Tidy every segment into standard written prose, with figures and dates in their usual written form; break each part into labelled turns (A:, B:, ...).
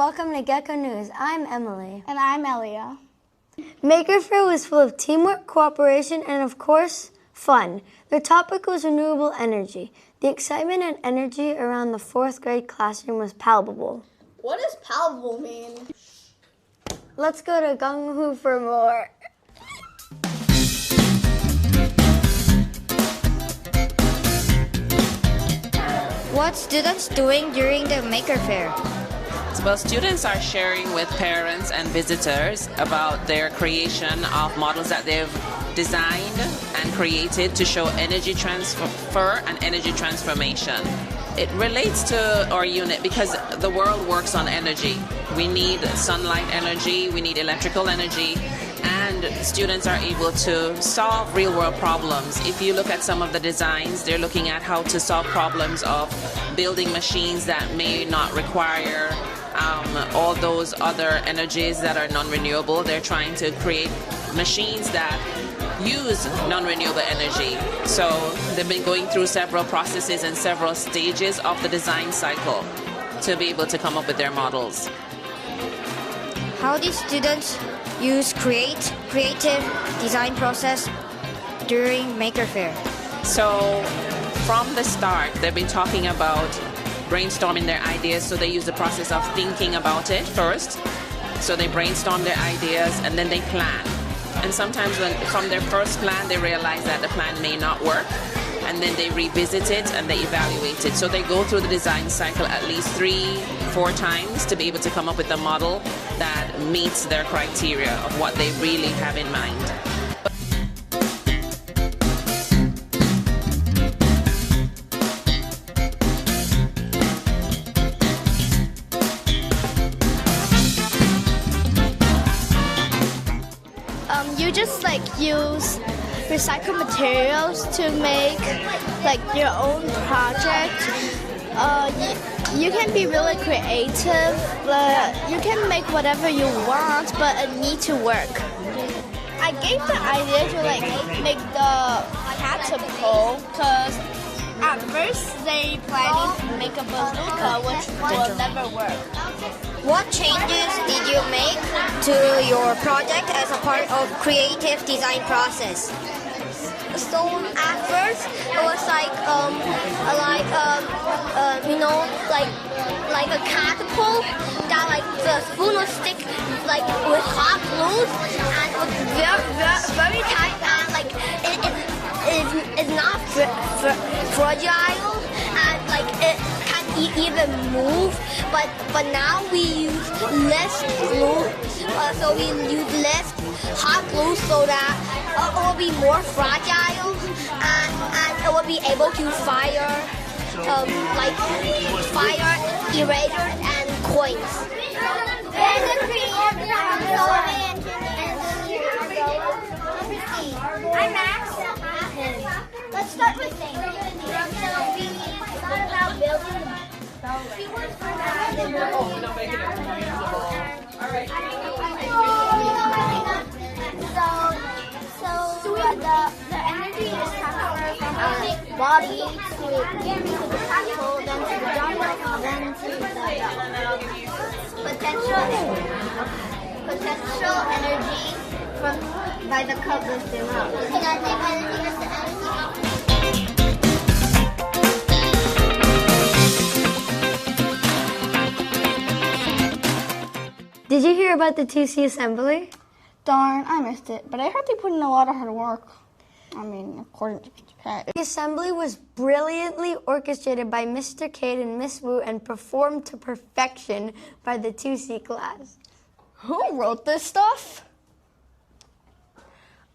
A: welcome to Gecko News. I'm Emily.
B: And I'm Elia.
A: Maker Faire was full of teamwork, cooperation, and of course, fun. Their topic was renewable energy. The excitement and energy around the 4th grade classroom was palpable.
B: What does palpable mean?
A: Let's go to Gung Hu for more.
C: What students doing during the Maker Faire?
D: Well, students are sharing with parents and visitors about their creation of models that they've designed and created to show energy transfer and energy transformation. It relates to our unit because the world works on energy. We need sunlight energy, we need electrical energy, and students are able to solve real-world problems. If you look at some of the designs, they're looking at how to solve problems of building machines that may not require all those other energies that are non-renewable. They're trying to create machines that use non-renewable energy. So they've been going through several processes and several stages of the design cycle to be able to come up with their models.
C: How do students use creative design process during Maker Faire?
D: So from the start, they've been talking about brainstorming their ideas, so they use the process of thinking about it first. So they brainstorm their ideas and then they plan. And sometimes from their first plan, they realize that the plan may not work, and then they revisit it and they evaluate it. So they go through the design cycle at least 3-4 times to be able to come up with a model that meets their criteria of what they really have in mind.
B: You just use recycled materials to make your own project. You can be really creative, but you can make whatever you want, but it needs to work. I gave the idea to make the catapult because at first they planning to make a bazooka, which will never work.
C: What changes did you make to your project as a part of creative design process?
E: So at first it was like a catapult that the spoon would stick with hot glue, and it was very tight, and it's not fragile, and it can't even move. But now we use less glue, so we use less hot glue so that it will be more fragile, and it will be able to fire erasers and coins. I'm Max. Let's start with things. So we thought about building the energy is transferred from our body to the catapult, then to the dumbbell, then to the potential energy by the cup lifting up. Kinetic energy is the energy.
A: Did you hear about the 2C assembly?
B: Darn, I missed it, but I heard they put in a lot of hard work. According to Kat.
A: The assembly was brilliantly orchestrated by Mr. Cade and Miss Wu and performed to perfection by the 2C class.
B: Who wrote this stuff?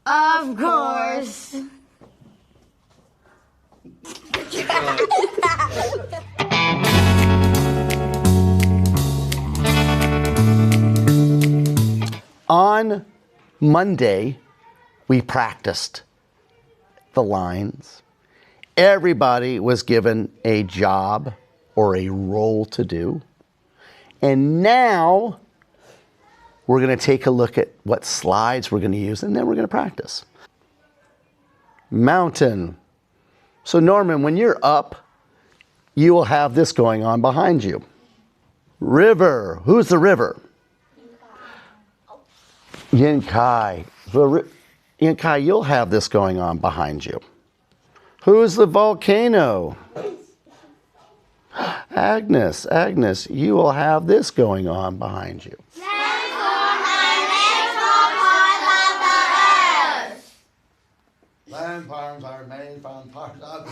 A: Of course.
F: On Monday, we practiced the lines. Everybody was given a job or a role to do. And now we're going to take a look at what slides we're going to use, and then we're going to practice. Mountain. So Norman, when you're up, you will have this going on behind you. River. Who's the river? Yin Kai. Yin Kai, you'll have this going on behind you. Who's the volcano? Agnes. Agnes, you will have this going on behind you. Land farms are made from parts of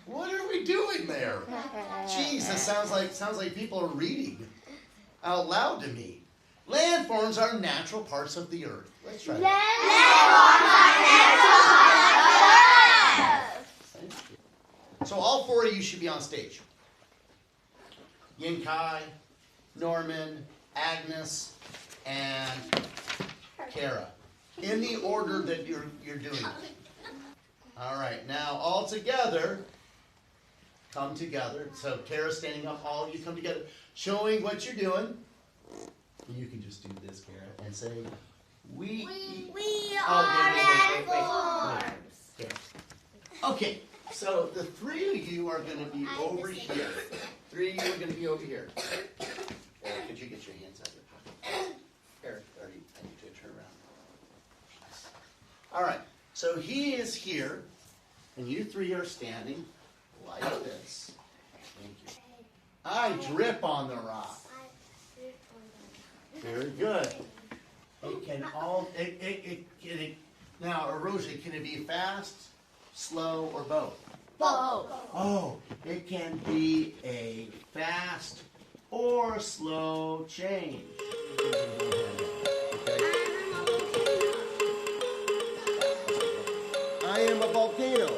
F: What are we doing there? Jeez, that sounds like people are reading out loud to me. Landforms are natural parts of the earth. Let's try that. Landforms are natural parts of the earth. So all four of you should be on stage. Yin Kai, Norman, Agnes, and Kara. In the order that you're doing it. All right, now all together, come together. So Kara's standing up, all of you come together, showing what you're doing. You can just do this, Kara, and say, we are landforms. Okay, so the three of you are going to be over here. Three of you are going to be over here. Could you get your hands out of your pocket? Eric, I need to turn around. All right, so he is here, and you three are standing like this. Thank you. I drip on the rock. Very good. It can all. Now, erosion, can it be fast, slow, or both?
B: Both.
F: Oh, it can be a fast or slow change. I am a volcano.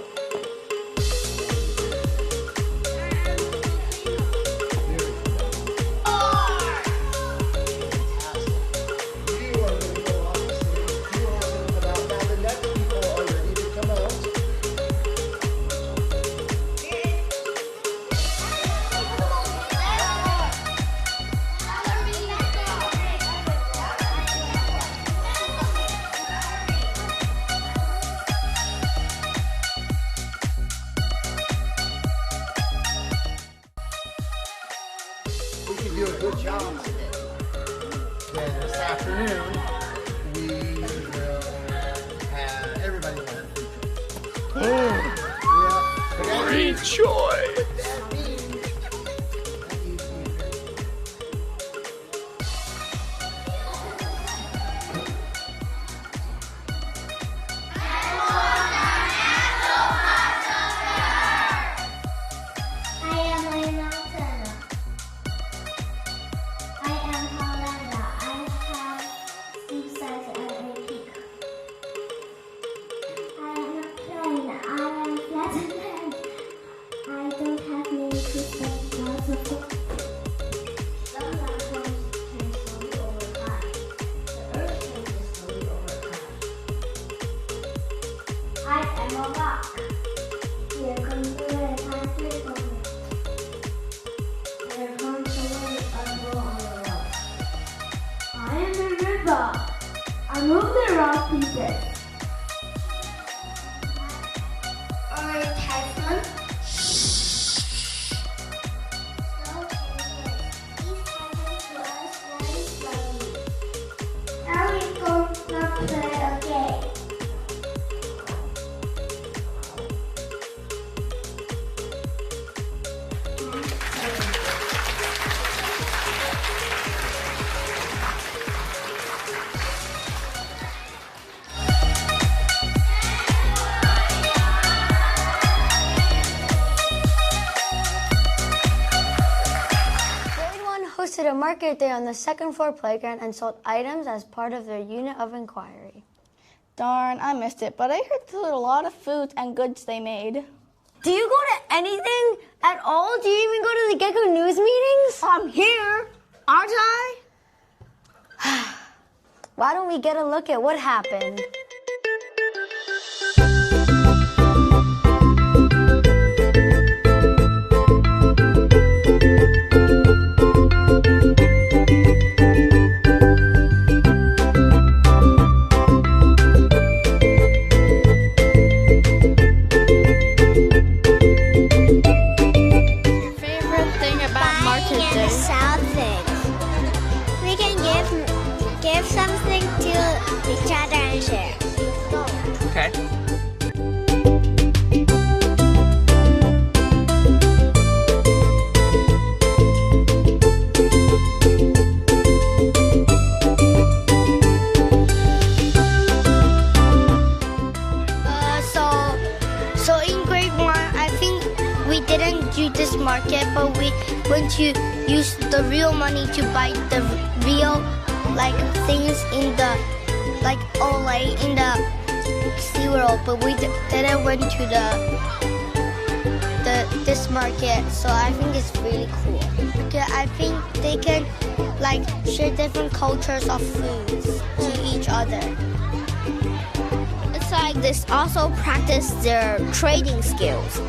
F: We can do a good job today. Then this afternoon, we will have, everybody will have free choice. Free choice! That means
E: I move the rock pieces. Alright, Tyson. Slow changes. These happen to us very slowly. Now we're going to play a game.
A: Hosted a market day on the second floor playground and sold items as part of their unit of inquiry.
B: Darn, I missed it, but I heard there were a lot of foods and goods they made.
A: Do you go to anything at all? Do you even go to the Gecko News meetings?
B: I'm here, aren't I?
A: Why don't we get a look at what happened?
E: use the real money to buy the real like things in the like Olay in the SeaWorld, but we didn't went to this market, so I think it's really cool. Because I think they can like share different cultures of foods to each other. It's like this also practice their trading skills.